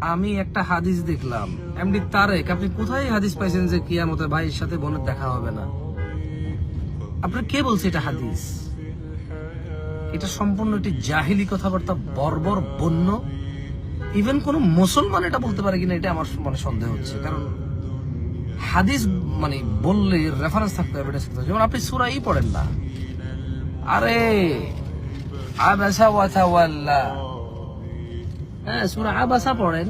আমি একটা হাদিস দেখলাম, এমডি তারেক, আপনি কোথায় হাদিস পাইছেন যে কিয়ামতে ভাইয়ের সাথে বোনের দেখা হবে না? আপনার কে বলছে এটা হাদিস? এটা সম্পূর্ণ একটি জাহিলি কথাবার্তা, বর্বর বন্য। ইভেন কোন মুসলমান এটা বলতে পারে কিনা এটা আমার সন্দেহ হচ্ছে। কারণ হাদিস বললে রেফারেন্স থাকতে হবে, যেমন আপনি সূরা পড়েন না, আরে আবাসা ওয়া তাওয়াল্লা, হ্যাঁ সূরা আবাসা পড়েন,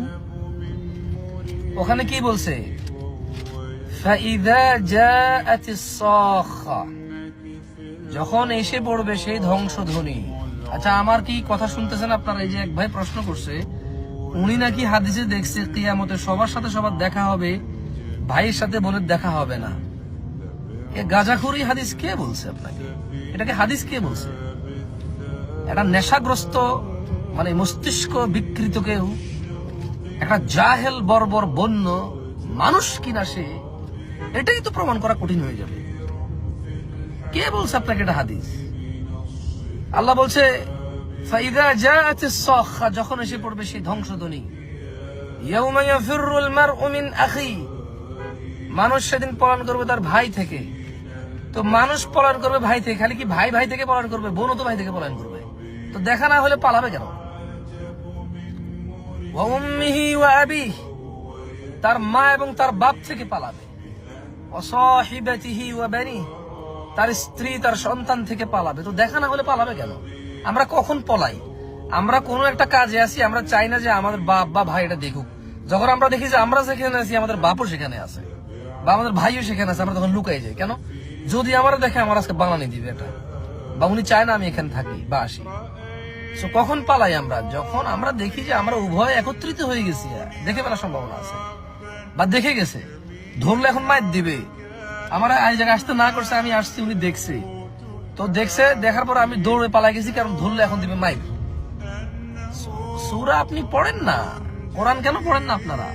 ওখানে কি বলছে? ফাইদা জাআতিস সাখা, যখন এসে পড়বে সেই ধ্বংসধ্বনি। আচ্ছা, আমার কি কথা শুনতেছেন আপনারা? এই যে এক ভাই প্রশ্ন করছে, উনি নাকি হাদিসে দেখছে কিয়ামতে সবার সাথে সবার দেখা হবে, ভাইয়ের সাথে বোনের দেখা হবে না। এ গাঁজাখুরি হাদিস কে বলছে আপনাকে? এটাকে হাদিস কে বলছে? একটা নেশাগ্রস্ত মস্তিষ্ক বিকৃত কেউ, একটা জাহেল বর্বর বন্য মানুষ কিনা সে, এটাই তো প্রমাণ করা কঠিন হয়ে যাবে। কে বলছে আপনাকে এটা হাদিস? আল্লাহ বলছে ফাইদা জাআতিস সাখা, যখন এসে পড়বে সেই ধ্বংসধ্বনি। ইয়াউমা ইয়াফিরুল মারউ মিন আখি, মানুষ সেদিন পলায়ন করবে তার ভাই থেকে। তো মানুষ পলায়ন করবে ভাই থেকে, খালি কি ভাই ভাই থেকে পলায়ন করবে? বোনও তো ভাই থেকে পলায়ন করবে। তো দেখা না হলে পালাবে কেন? ওয়া উম্মিহি ওয়া আবিহি, তার মা এবং তার বাপ থেকে পালাবে। ওয়া সাহিবাতিহি ওয়া বানিহি, তার স্ত্রী তার সন্তান থেকে পালাবে। তো দেখা না হলে পালাবে কেন? আমরা কখন পলাই? আমরা কোনো একটা কাজে আছি, আমরা চাই না যে আমাদের বাপ বা ভাই এটা দেখুক। যখন আমরা দেখি যে আমরা যেখানে আছি আমাদের বাপও সেখানে আছে, বা আমাদের ভাইও সেখানে আছে, আমরা তখন লুকাই যাই। কেন? যদি আমরা দেখে আমার আজকে বাঙালি দিবে এটা, বা উনি চায় না আমি এখানে থাকি বা আসি। তো কখন পালাই আমরা? যখন আমরা দেখি যে আমরা উভয় একত্রিত হয়ে গেছি, দেখে ফেলার সম্ভাবনা আছে, বা দেখে গেছে, ধরলে এখন মাইর দিবে। আমার এই জায়গায় আসতে না করছে, আমি আসছি, উনি দেখছে, তো দেখছে, দেখার পর আমি দৌড়ে পালাই গেছি, কারণ ধরলে এখন দিবে মাইর। সূরা আপনি পড়েন না, কোরআন কেন পড়েন না আপনারা?